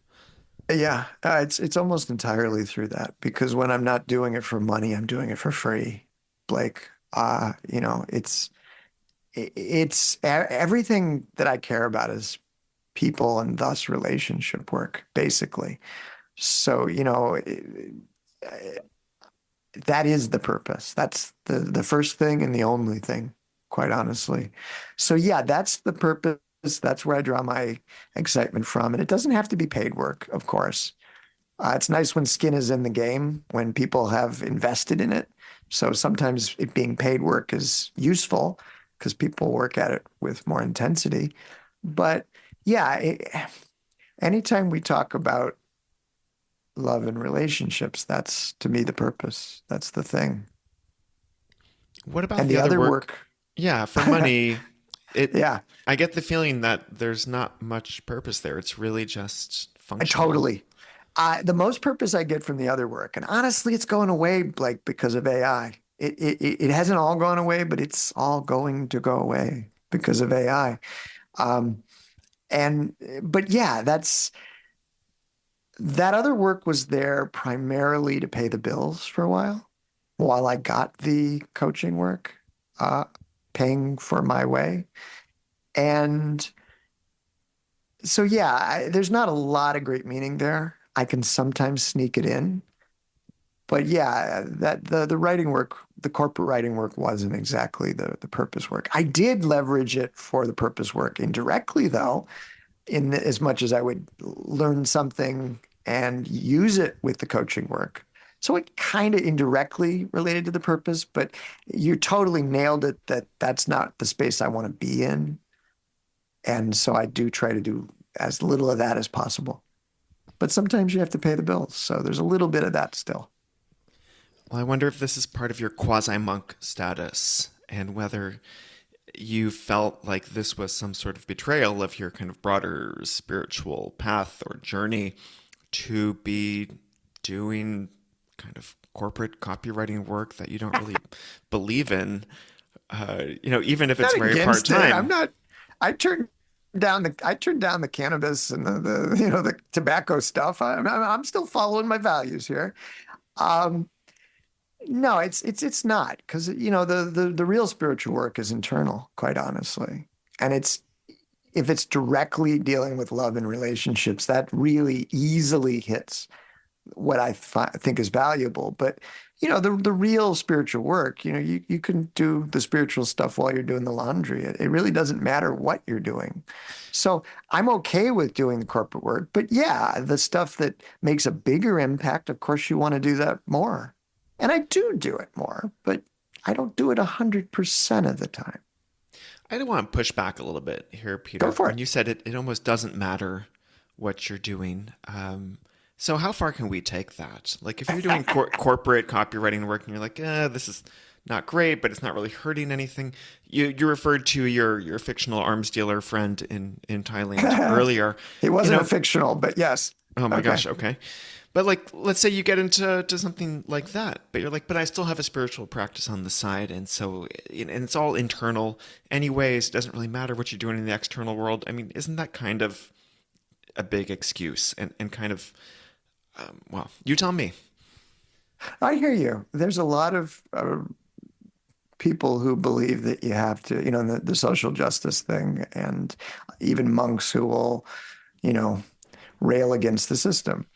yeah. It's almost entirely through that because when I'm not doing it for money, I'm doing it for free, Blake. Everything that I care about is people and thus relationship work, basically. So, that is the purpose. That's the first thing and the only thing, quite honestly. So yeah, that's the purpose. That's where I draw my excitement from. And it doesn't have to be paid work, of course. It's nice when skin is in the game, when people have invested in it. So sometimes it being paid work is useful because people work at it with more intensity. But yeah, anytime we talk about love and relationships, that's to me the purpose. That's the thing. What about And the the other other work? work, Yeah, for money, it yeah, I get the feeling that there's not much purpose there. It's really just functional. totally. The most purpose I get from the other work, and honestly, it's going away like because of AI. It hasn't all gone away, but it's all going to go away because of AI. Um, and but yeah, that other work was there primarily to pay the bills for a while I got the coaching work, uh, paying for my way. And so yeah, there's not a lot of great meaning there. I can sometimes sneak it in. But yeah, that the writing work, the corporate writing work wasn't exactly the purpose work. I did leverage it for the purpose work indirectly, though, in as much as I would learn something and use it with the coaching work. So it kind of indirectly related to the purpose, but you totally nailed it that that's not the space I want to be in. And so I do try to do as little of that as possible. But sometimes you have to pay the bills. So there's a little bit of that still. Well, I wonder if this is part of your quasi monk status and whether you felt like this was some sort of betrayal of your kind of broader spiritual path or journey to be doing kind of corporate copywriting work that you don't really believe in, even if it's Not very part against it. I'm time. not. I turned down the cannabis and the tobacco stuff. I'm still following my values here. Um, no, it's not because the real spiritual work is internal, quite honestly, and it's if it's directly dealing with love and relationships, that really easily hits what think is valuable. But the real spiritual work, you can do the spiritual stuff while you're doing the laundry. It really doesn't matter what you're doing. So I'm okay with doing the corporate work, but yeah, the stuff that makes a bigger impact, of course, you want to do that more. And I do it more, but I don't do it 100% of the time. I do want to push back a little bit here, Go Peter. for When it. you said it almost doesn't matter what you're doing. So how far can we take that? Like if you're doing corporate copywriting work and you're like, this is not great, but it's not really hurting anything. You referred to your fictional arms dealer friend in Thailand earlier. It You wasn't a know, fictional, but yes. oh my Okay. gosh, okay. But like, let's say you get into something like that, but you're like, but I still have a spiritual practice on the side, and so and it's all internal, anyways. It doesn't really matter what you're doing in the external world. I mean, isn't that kind of a big excuse and kind of well, you tell me. I hear you. There's a lot of people who believe that you have to, the social justice thing, and even monks who will, you know, rail against the system.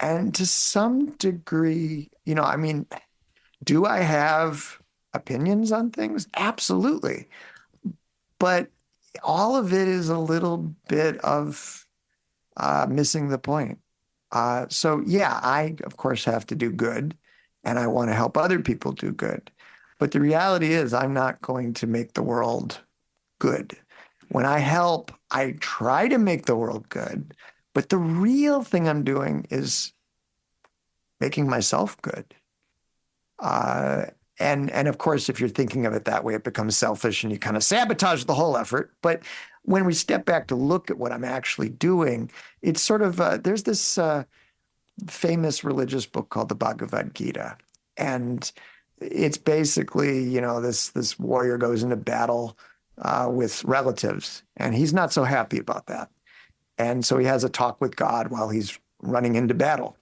And to some degree, I mean, do I have opinions on things? Absolutely. But all of it is a little bit of missing the point. So yeah, I of course have to do good and I want to help other people do good. But the reality is I'm not going to make the world good. When I help, I try to make the world good. But the real thing I'm doing is making myself good. Uh, and of course, if you're thinking of it that way, it becomes selfish and you kind of sabotage the whole effort. But when we step back to look at what I'm actually doing, it's sort of there's this famous religious book called the Bhagavad Gita, and it's basically this warrior goes into battle with relatives, and he's not so happy about that, and so he has a talk with God while he's running into battle.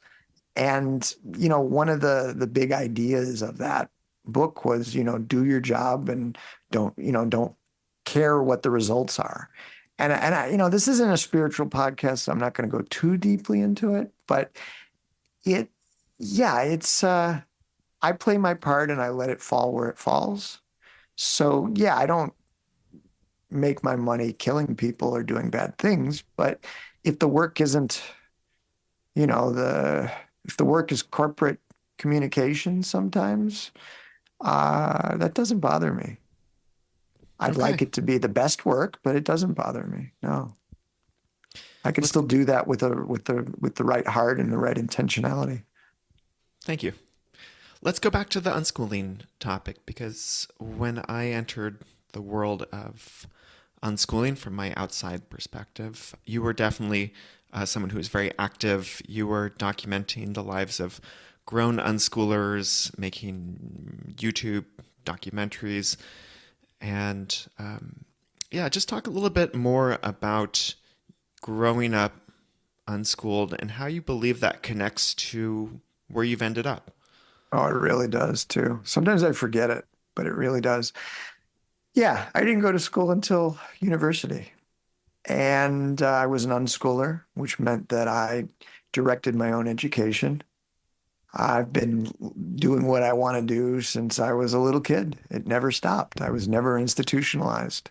And one of the big ideas of that book was do your job and don't care what the results are. And this isn't a spiritual podcast, so I'm not going to go too deeply into it, but it yeah, it's I play my part and I let it fall where it falls. So yeah, I don't make my money killing people or doing bad things, but if the work isn't The if the work is corporate communication sometimes, that doesn't bother me. I'd Okay. like it to be the best work, but it doesn't bother me. No. I can Let's still do that with the right heart and the right intentionality. Thank you. Let's go back to the unschooling topic because when I entered the world of unschooling from my outside perspective, you were definitely someone who was very active. You were documenting the lives of grown unschoolers, making YouTube documentaries, and yeah, just talk a little bit more about growing up unschooled and how you believe that connects to where you've ended up. Oh, it really does too. Sometimes I forget it, but it really does. Yeah, I didn't go to school until university. And I was an unschooler, which meant that I directed my own education. I've been doing what I want to do since I was a little kid. It never stopped. I was never institutionalized.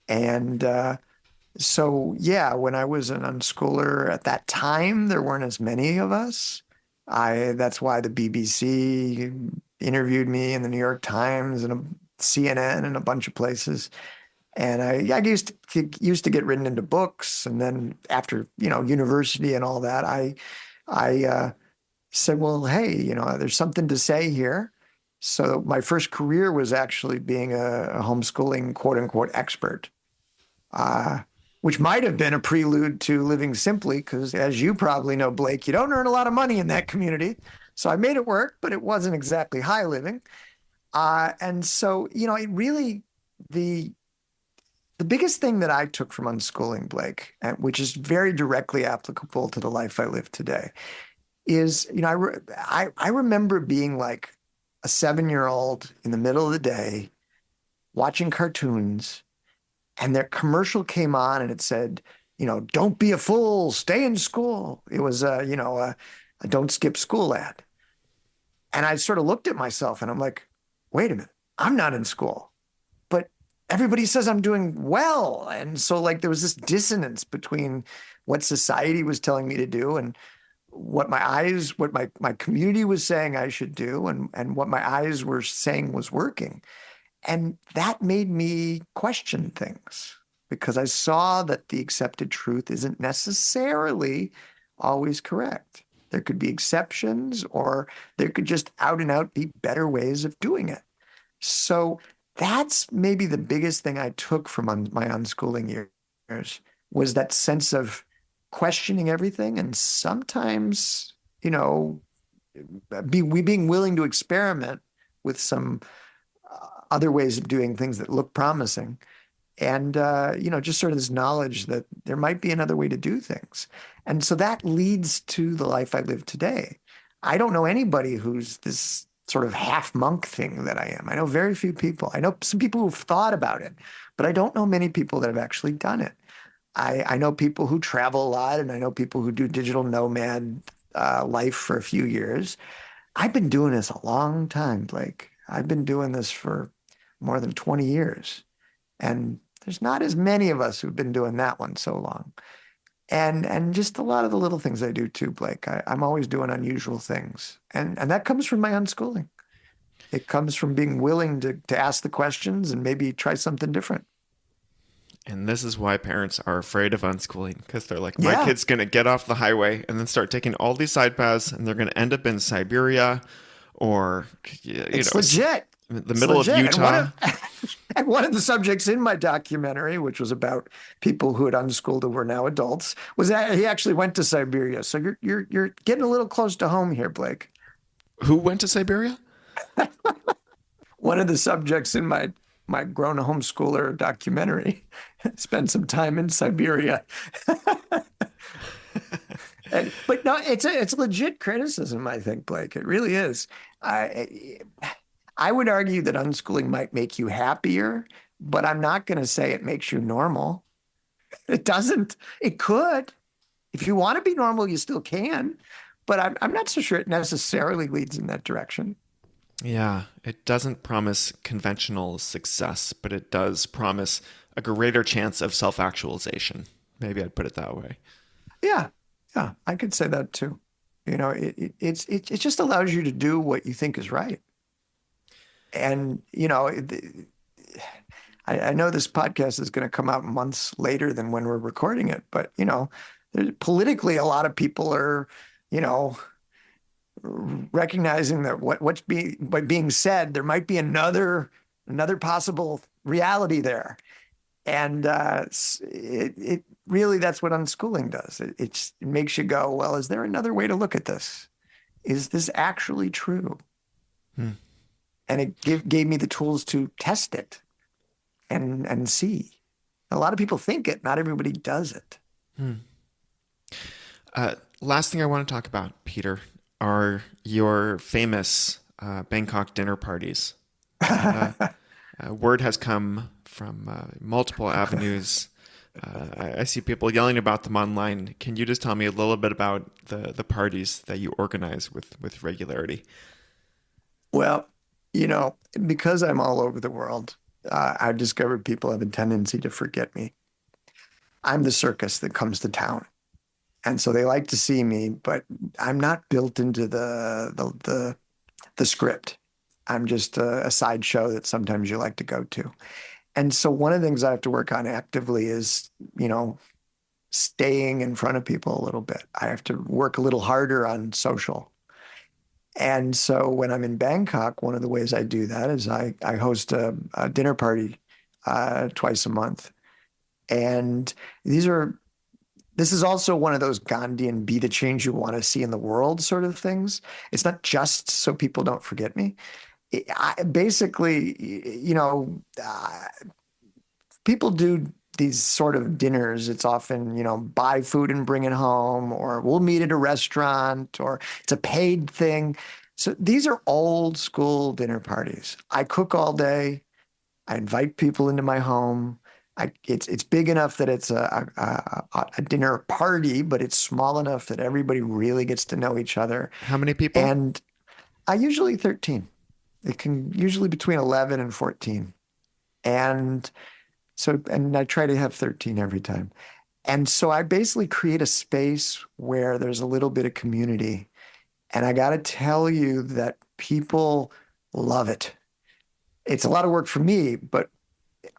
And so, yeah, when I was an unschooler at that time, there weren't as many of us. That's why the BBC interviewed me in the New York Times and CNN and a bunch of places. And I used to get written into books, and then after university and all that, I said, well, hey, there's something to say here. So my first career was actually being a homeschooling quote unquote expert, uh, which might have been a prelude to living simply, because as you probably know, Blake, you don't earn a lot of money in that community. So I made it work, but it wasn't exactly high living. And so, it really the the biggest thing that I took from unschooling, Blake, and which is very directly applicable to the life I live today, is I remember being like a 7-year-old in the middle of the day watching cartoons, and their commercial came on, and it said, "Don't be a fool, stay in school." It was a "Don't skip school" ad, and I sort of looked at myself, and I'm like, "Wait a minute, I'm not in school." But everybody says I'm doing well. And so like there was this dissonance between what society was telling me to do and what my community was saying I should do and what my eyes were saying was working. And that made me question things because I saw that the accepted truth isn't necessarily always correct. There could be exceptions, or there could just out and out be better ways of doing it. So that's maybe the biggest thing I took from my unschooling years was that sense of questioning everything and sometimes, you know, we being willing to experiment with some other ways of doing things that look promising. And, just sort of this knowledge that there might be another way to do things. And so that leads to the life I live today. I don't know anybody who's this sort of half monk thing that I am. I know very few people. I know some people who've thought about it, but I don't know many people that have actually done it. I know people who travel a lot, and I know people who do digital nomad life for a few years. I've been doing this a long time, Blake. I've been doing this for more than 20 years. And there's not as many of us who've been doing that one so long. And just a lot of the little things I do too, Blake. I'm always doing unusual things. And that comes from my unschooling. It comes from being willing to ask the questions and maybe try something different. And this is why parents are afraid of unschooling because they're like, my Yeah, kid's going to get off the highway and then start taking all these side paths and they're going to end up in Siberia or, it's legit. the It's middle of legit. And one Utah. of and one of the subjects in my documentary, which was about people who had unschooled who were now adults, was that he actually went to Siberia. So you're getting a little close to home here, Blake. Who went to Siberia? One of the subjects in my grown homeschooler documentary spent some time in Siberia. But no, it's legit criticism, I think, Blake. It really is. I I would argue that unschooling might make you happier, but I'm not going to say it makes you normal. It doesn't. It could. If you want to be normal, you still can. But I'm not so sure it necessarily leads in that direction. Yeah, it doesn't promise conventional success, but it does promise a greater chance of self actualization. Maybe I'd put it that way. Yeah. Yeah, I could say that too. It just allows you to do what you think is right. And, I know this podcast is going to come out months later than when we're recording it, but, politically, a lot of people are, you know, recognizing that being said, there might be another possible reality there. And it really, that's what unschooling does. It makes you go, well, is there another way to look at this? Is this actually true? Hmm. And it gave me the tools to test it and see. A lot of people think it, not everybody does it. Hmm. Last thing I want to talk about, Peter, are your famous Bangkok dinner parties. Word has come from multiple avenues. I see people yelling about them online. Can you just tell me a little bit about the parties that you organize with regularity? Well, because I'm all over the world, I've discovered people have a tendency to forget me. I'm the circus that comes to town. And so they like to see me, but I'm not built into the script. I'm just a sideshow that sometimes you like to go to. And so one of the things I have to work on actively is, staying in front of people a little bit. I have to work a little harder on social. And so when I'm in Bangkok, one of the ways I do that is I host a dinner party twice a month. And this is also one of those Gandhian be the change you want to see in the world sort of things. It's not just so people don't forget me. Basically, people do these sort of dinners. It's often, buy food and bring it home, or we'll meet at a restaurant, or it's a paid thing. So these are old school dinner parties. I cook all day. I invite people into my home. It's big enough that it's a dinner party, but it's small enough that everybody really gets to know each other. How many people? And I usually 13. It can usually between 11 and 14. And and I try to have 13 every time. And so I basically create a space where there's a little bit of community. And I got to tell you that people love it. It's a lot of work for me, but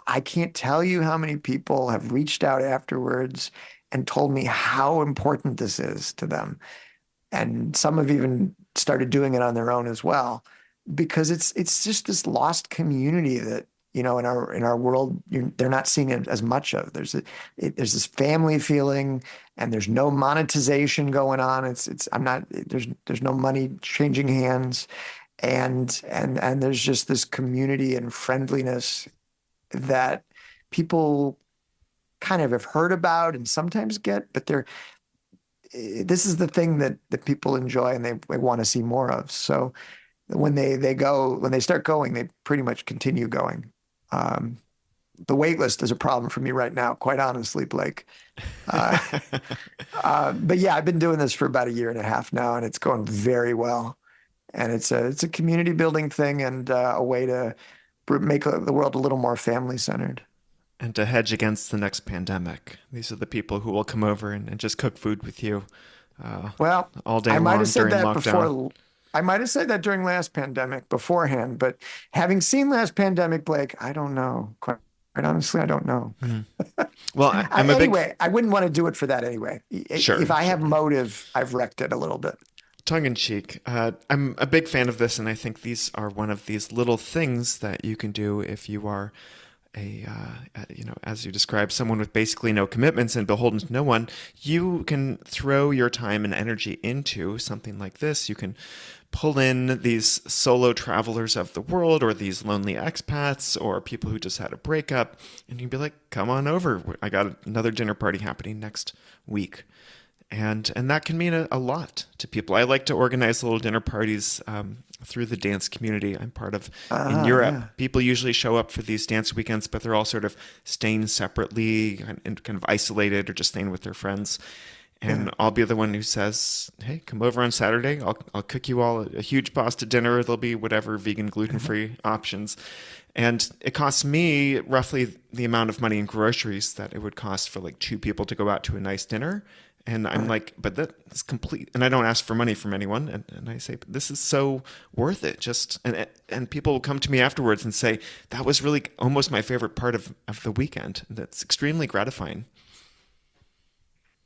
I can't tell you how many people have reached out afterwards and told me how important this is to them. And some have even started doing it on their own as well, because it's just this lost community that, in our world, they're not seeing it as much of. There's this family feeling, and there's no monetization going on. There's no money changing hands, and there's just this community and friendliness that people kind of have heard about and sometimes get, but this is the thing that people enjoy and they want to see more of. So when they start going, they pretty much continue going. The wait list is a problem for me right now, quite honestly, Blake. Uh, but yeah, I've been doing this for about a year and a half now, and it's going very well. And it's a community building thing, and a way to make the world a little more family centered. And to hedge against the next pandemic, these are the people who will come over and just cook food with you Well, all day I might long have said during that lockdown. before. I might have said that during last pandemic beforehand, but having seen last pandemic, Blake, I don't know. Quite honestly, I don't know. Mhm. Well, I'm a big Anyway, I wouldn't want to do it for that anyway. If sure, I sure. have motive, I've wrecked it a little bit. Tongue in cheek. I'm a big fan of this, and I think these are one of these little things that you can do if you are as you described, someone with basically no commitments and beholden to no one. You can throw your time and energy into something like this. You can pull in these solo travelers of the world, or these lonely expats, or people who just had a breakup, and you'd be like, come on over. I got another dinner party happening next week. And that can mean a lot to people. I like to organize little dinner parties through the dance community I'm part of in Yeah. Europe. People usually show up for these dance weekends, but they're all sort of staying separately and kind of isolated, or just staying with their friends. Yeah. And I'll be the one who says, "Hey, come over on Saturday. I'll cook you all a huge pasta dinner. There'll be whatever vegan, gluten-free options." And it costs me roughly the amount of money in groceries that it would cost for like two people to go out to a nice dinner. And I'm Right. like, but that's complete. And I don't ask for money from anyone. And I say, this is so worth it. And people will come to me afterwards and say, that was really almost my favorite part of the weekend. That's extremely gratifying.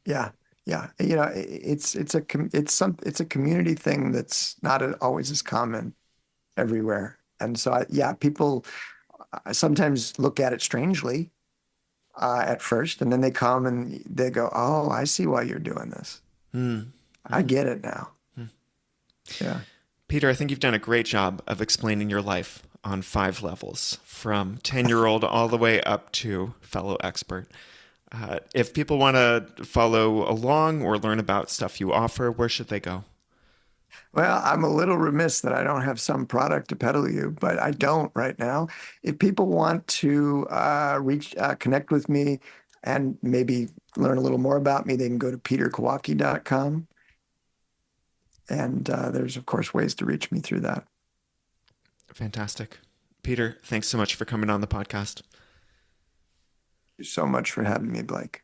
Yeah. Yeah. You know, it's a community thing that's not always as common everywhere. And so yeah, people sometimes look at it strangely at first, and then they come and they go, "Oh, I see why you're doing this. Mm. I Hmm. get it now." Yeah. Peter, I think you've done a great job of explaining your life on 5 levels, from 10-year-old all the way up to fellow expert. If people want to follow along or learn about stuff you offer, where should they go? Well, I'm a little remiss that I don't have some product to peddle you, but I don't right now. If people want to connect with me and maybe learn a little more about me, they can go to peterkowalke.com. And there's, of course, ways to reach me through that. Fantastic. Peter, thanks so much for coming on the podcast. Thank you so much for having me, Blake.